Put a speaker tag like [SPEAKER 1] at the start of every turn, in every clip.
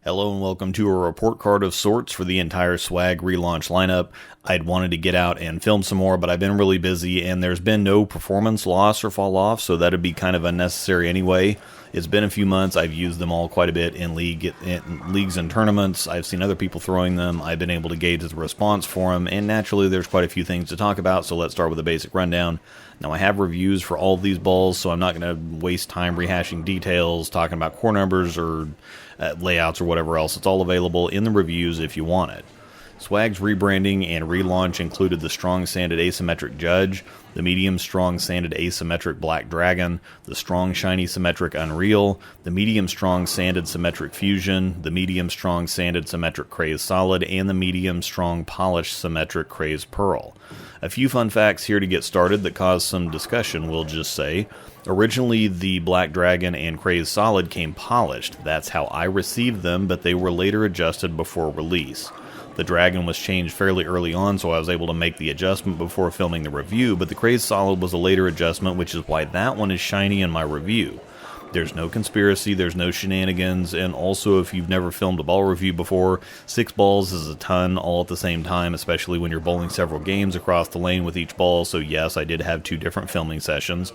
[SPEAKER 1] Hello and welcome to a report card of sorts for the entire Swag relaunch lineup. I'd wanted to get out and film some more, but I've been really busy and there's been no performance loss or fall off, so that'd be kind of unnecessary anyway. It's been a few months. I've used them all quite a bit in leagues and tournaments. I've seen other people throwing them. I've been able to gauge the response for them, and naturally there's quite a few things to talk about, so let's start with a basic rundown. Now I have reviews for all of these balls, so I'm not going to waste time rehashing details, talking about core numbers or layouts or whatever else. It's all available in the reviews if you want it. Swag's rebranding and relaunch included the strong sanded asymmetric Judge, the medium strong sanded asymmetric Black Dragon, the strong shiny symmetric Unreal, the medium strong sanded symmetric Fusion, the medium strong sanded symmetric Crazed Solid, and the medium strong polished symmetric Crazed Pearl. A few fun facts here to get started that caused some discussion, we'll just say. Originally, the Black Dragon and Crazed Solid came polished. That's how I received them, but they were later adjusted before release. The Dragon was changed fairly early on, so I was able to make the adjustment before filming the review, but the Crazed Solid was a later adjustment, which is why that one is shiny in my review. There's no conspiracy, there's no shenanigans, and also if you've never filmed a ball review before, 6 balls is a ton all at the same time, especially when you're bowling several games across the lane with each ball, so yes, I did have 2 different filming sessions.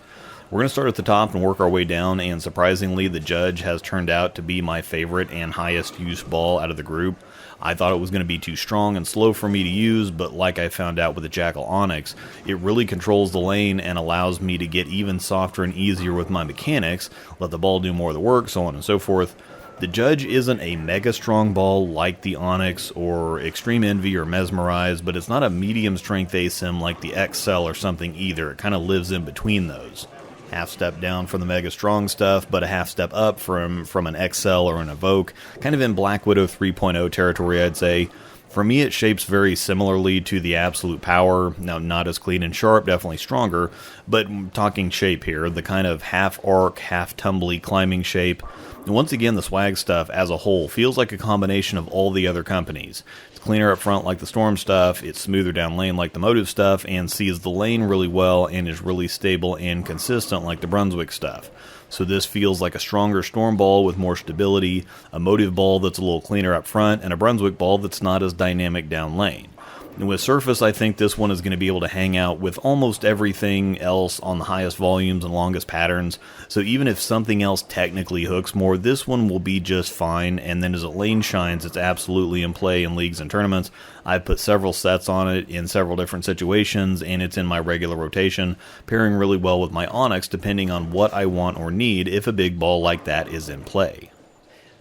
[SPEAKER 1] We're going to start at the top and work our way down, and surprisingly, the Judge has turned out to be my favorite and highest use ball out of the group. I thought it was going to be too strong and slow for me to use, but like I found out with the Jackal Onyx, it really controls the lane and allows me to get even softer and easier with my mechanics, let the ball do more of the work, so on and so forth. The Judge isn't a mega strong ball like the Onyx or Extreme Envy or Mesmerize, but it's not a medium strength ASIM like the XL or something either. It kind of lives in between those. Half step down from the mega strong stuff, but a half step up from an XL or an Evoke, kind of in Black Widow 3.0 territory, I'd say. For me, it shapes very similarly to the Absolute Power. Now, not as clean and sharp, definitely stronger, but talking shape here, the kind of half arc, half tumbly climbing shape. And once again, the Swag stuff as a whole feels like a combination of all the other companies. It's cleaner up front like the Storm stuff, it's smoother down lane like the Motive stuff, and sees the lane really well and is really stable and consistent like the Brunswick stuff. So this feels like a stronger Storm ball with more stability, a Motive ball that's a little cleaner up front, and a Brunswick ball that's not as dynamic down lane. And with surface, I think this one is going to be able to hang out with almost everything else on the highest volumes and longest patterns, so even if something else technically hooks more, this one will be just fine, and then as it lane shines, it's absolutely in play in leagues and tournaments. I've put several sets on it in several different situations, and it's in my regular rotation, pairing really well with my Onyx depending on what I want or need if a big ball like that is in play.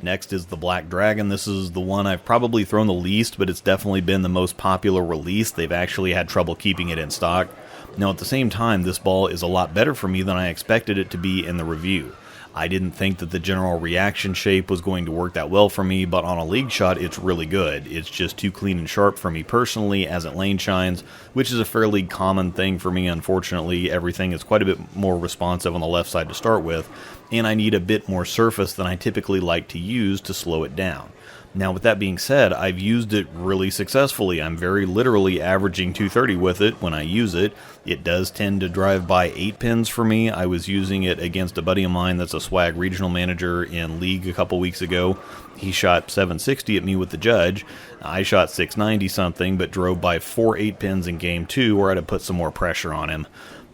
[SPEAKER 1] Next is the Black Dragon. This is the one I've probably thrown the least, but it's definitely been the most popular release. They've actually had trouble keeping it in stock. Now at the same time, this ball is a lot better for me than I expected it to be in the review. I didn't think that the general reaction shape was going to work that well for me, but on a league shot it's really good. It's just too clean and sharp for me personally as it lane shines, which is a fairly common thing for me unfortunately. Everything is quite a bit more responsive on the left side to start with, and I need a bit more surface than I typically like to use to slow it down. Now with that being said, I've used it really successfully. I'm very literally averaging 230 with it when I use it. It does tend to drive by 8 pins for me. I was using it against a buddy of mine that's a Swag regional manager in League a couple weeks ago. He shot 760 at me with the Judge. I shot 690 something, but drove by 4 8 pins in game 2 where I had to put some more pressure on him.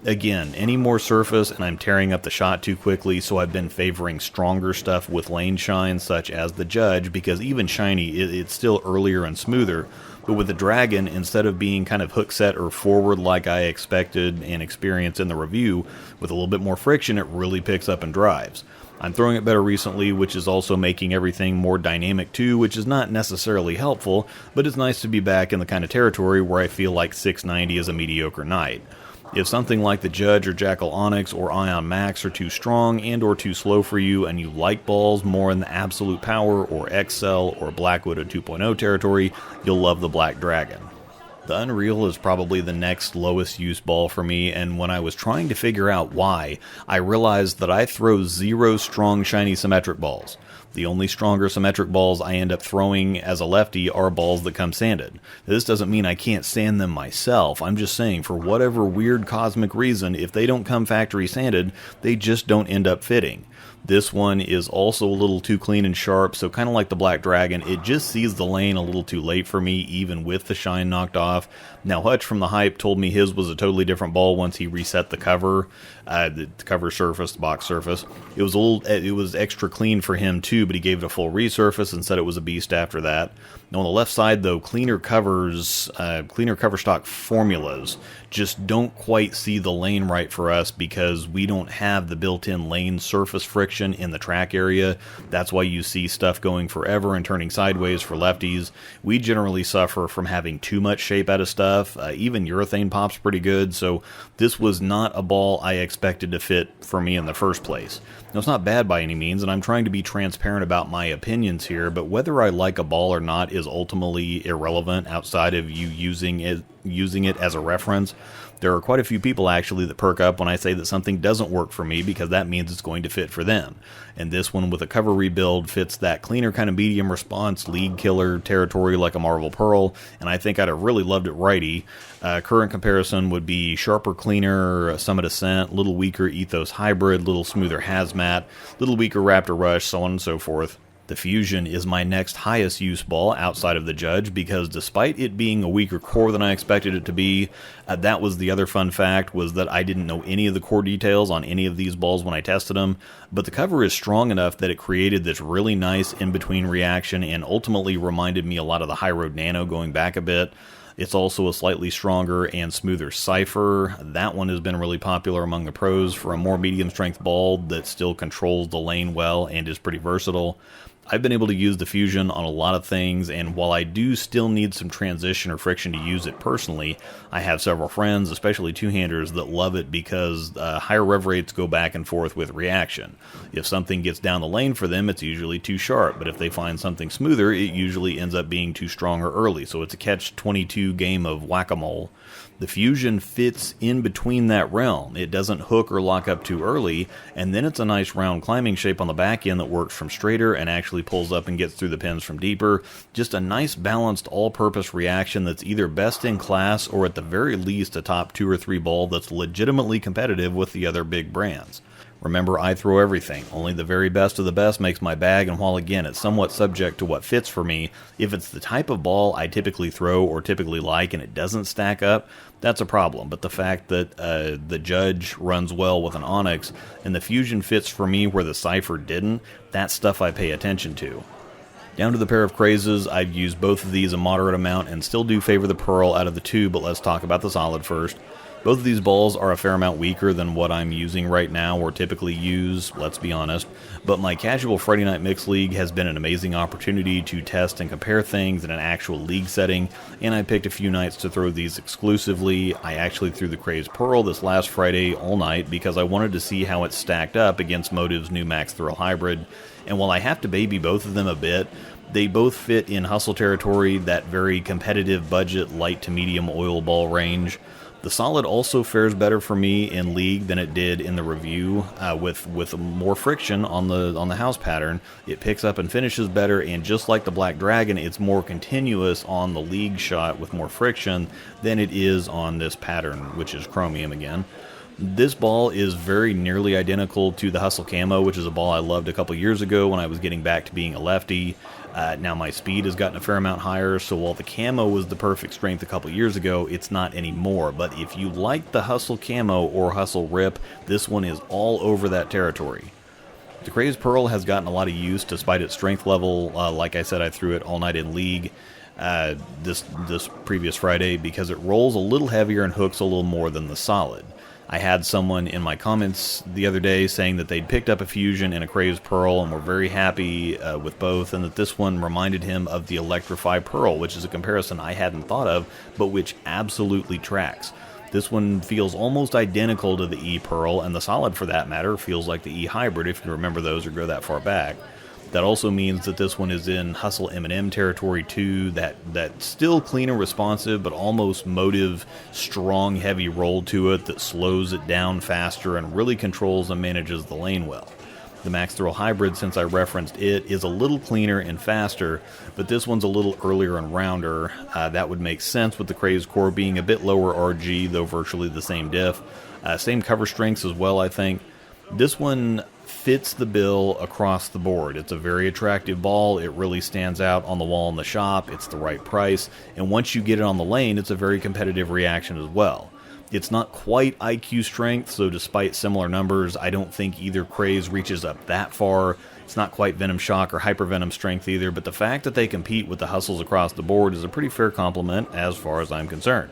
[SPEAKER 1] Again, any more surface and I'm tearing up the shot too quickly, so I've been favoring stronger stuff with lane shine such as the Judge, because even shiny, it's still earlier and smoother. But with the Dragon, instead of being kind of hook set or forward like I expected and experienced in the review, with a little bit more friction, it really picks up and drives. I'm throwing it better recently, which is also making everything more dynamic too, which is not necessarily helpful, but it's nice to be back in the kind of territory where I feel like 690 is a mediocre night. If something like the Judge or Jackal Onyx or Ion Max are too strong and or too slow for you and you like balls more in the Absolute Power or XL or Black Widow 2.0 territory, you'll love the Black Dragon. The Unreal is probably the next lowest use ball for me, and when I was trying to figure out why, I realized that I throw 0 strong shiny symmetric balls. The only stronger symmetric balls I end up throwing as a lefty are balls that come sanded. This doesn't mean I can't sand them myself. I'm just saying, for whatever weird cosmic reason, if they don't come factory sanded, they just don't end up fitting. This one is also a little too clean and sharp, so kind of like the Black Dragon, it just sees the lane a little too late for me, even with the shine knocked off. Now, Hutch from the Hype told me his was a totally different ball once he reset the cover surface, the box surface. It was extra clean for him too, but he gave it a full resurface and said it was a beast after that. Now on the left side, though, cleaner cover stock formulas just don't quite see the lane right for us because we don't have the built-in lane surface friction in the track area. That's why you see stuff going forever and turning sideways for lefties. We generally suffer from having too much shape out of stuff. Even urethane pops pretty good, so this was not a ball I expected to fit for me in the first place. Now, it's not bad by any means, and I'm trying to be transparent about my opinions here, but whether I like a ball or not is ultimately irrelevant outside of you using it as a reference. There are quite a few people actually that perk up when I say that something doesn't work for me because that means it's going to fit for them. And this one with a cover rebuild fits that cleaner kind of medium response league killer territory like a Marvel Pearl, and I think I'd have really loved it righty. Current comparison would be sharper, cleaner Summit Ascent, little weaker Ethos Hybrid, little smoother Hazmat, little weaker Raptor Rush, so on and so forth. The Fusion is my next highest use ball outside of the Judge because despite it being a weaker core than I expected it to be, that was the other fun fact, was that I didn't know any of the core details on any of these balls when I tested them, but the cover is strong enough that it created this really nice in-between reaction and ultimately reminded me a lot of the High Road Nano going back a bit. It's also a slightly stronger and smoother Cypher. That one has been really popular among the pros for a more medium strength ball that still controls the lane well and is pretty versatile. I've been able to use the Fusion on a lot of things, and while I do still need some transition or friction to use it personally, I have several friends, especially two-handers, that love it because higher rev rates go back and forth with reaction. If something gets down the lane for them, it's usually too sharp, but if they find something smoother, it usually ends up being too strong or early, so it's a catch-22 game of whack-a-mole. The Fusion fits in between that realm. It doesn't hook or lock up too early, and then it's a nice round climbing shape on the back end that works from straighter and actually pulls up and gets through the pins from deeper. Just a nice balanced all-purpose reaction that's either best in class or at the very least a top 2 or 3 ball that's legitimately competitive with the other big brands. Remember, I throw everything. Only the very best of the best makes my bag, and while again it's somewhat subject to what fits for me, if it's the type of ball I typically throw or typically like and it doesn't stack up, that's a problem. But the fact that the Judge runs well with an Onyx and the Fusion fits for me where the Cypher didn't, that's stuff I pay attention to. Down to the pair of crazes, I've used both of these a moderate amount and still do favor the Pearl out of the two, but let's talk about the Solid first. Both of these balls are a fair amount weaker than what I'm using right now or typically use, let's be honest, but my casual Friday Night Mix League has been an amazing opportunity to test and compare things in an actual league setting, and I picked a few nights to throw these exclusively. I actually threw the Craze Pearl this last Friday all night because I wanted to see how it stacked up against Motive's new Max Thrill Hybrid, and while I have to baby both of them a bit, they both fit in hustle territory, that very competitive budget light to medium oil ball range. The Solid also fares better for me in League than it did in the review, with more friction on the house pattern. It picks up and finishes better, and just like the Black Dragon, it's more continuous on the League shot with more friction than it is on this pattern, which is chromium again. This ball is very nearly identical to the Hustle Camo, which is a ball I loved a couple years ago when I was getting back to being a lefty. Now my speed has gotten a fair amount higher, so while the Camo was the perfect strength a couple years ago, it's not anymore. But if you like the Hustle Camo or Hustle Rip, this one is all over that territory. The Crazed Pearl has gotten a lot of use despite its strength level. Like I said, I threw it all night in League this previous Friday because it rolls a little heavier and hooks a little more than the Solid. I had someone in my comments the other day saying that they'd picked up a Fusion and a Crazed Pearl and were very happy with both, and that this one reminded him of the Electrify Pearl, which is a comparison I hadn't thought of, but which absolutely tracks. This one feels almost identical to the E-Pearl, and the Solid, for that matter, feels like the E-Hybrid, if you remember those or go that far back. That also means that this one is in Hustle M&M territory too, that still clean and responsive, but almost Motive, strong, heavy roll to it that slows it down faster and really controls and manages the lane well. The Max Thrill Hybrid, since I referenced it, is a little cleaner and faster, but this one's a little earlier and rounder. That would make sense with the Crazed Core being a bit lower RG, though virtually the same diff. Same cover strengths as well, I think. This one fits the bill across the board. It's a very attractive ball. It really stands out on the wall in the shop. It's the right price. And once you get it on the lane, it's a very competitive reaction as well. It's not quite IQ strength, so despite similar numbers, I don't think either craze reaches up that far. It's not quite Venom Shock or Hypervenom strength either, but the fact that they compete with the hustles across the board is a pretty fair compliment as far as I'm concerned.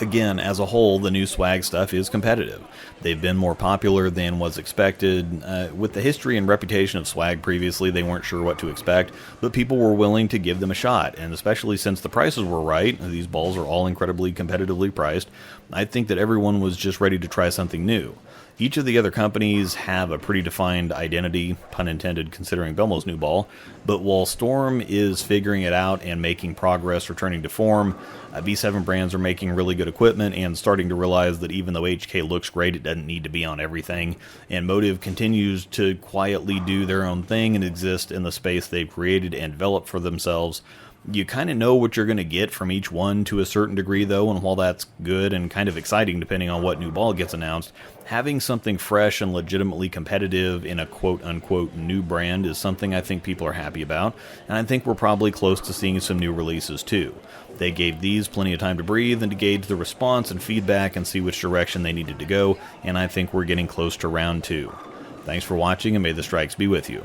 [SPEAKER 1] Again, as a whole, the new swag stuff is competitive. They've been more popular than was expected. With the history and reputation of swag previously, they weren't sure what to expect, but people were willing to give them a shot, and especially since the prices were right, these balls are all incredibly competitively priced, I think that everyone was just ready to try something new. Each of the other companies have a pretty defined identity, pun intended considering Belmo's new ball, but while Storm is figuring it out and making progress returning to form, V7 brands are making really good equipment and starting to realize that even though HK looks great, it doesn't need to be on everything, and Motive continues to quietly do their own thing and exist in the space they've created and developed for themselves. You kind of know what you're going to get from each one to a certain degree, though, and while that's good and kind of exciting depending on what new ball gets announced, having something fresh and legitimately competitive in a quote-unquote new brand is something I think people are happy about, and I think we're probably close to seeing some new releases, too. They gave these plenty of time to breathe and to gauge the response and feedback and see which direction they needed to go, and I think we're getting close to round 2. Thanks for watching, and may the strikes be with you.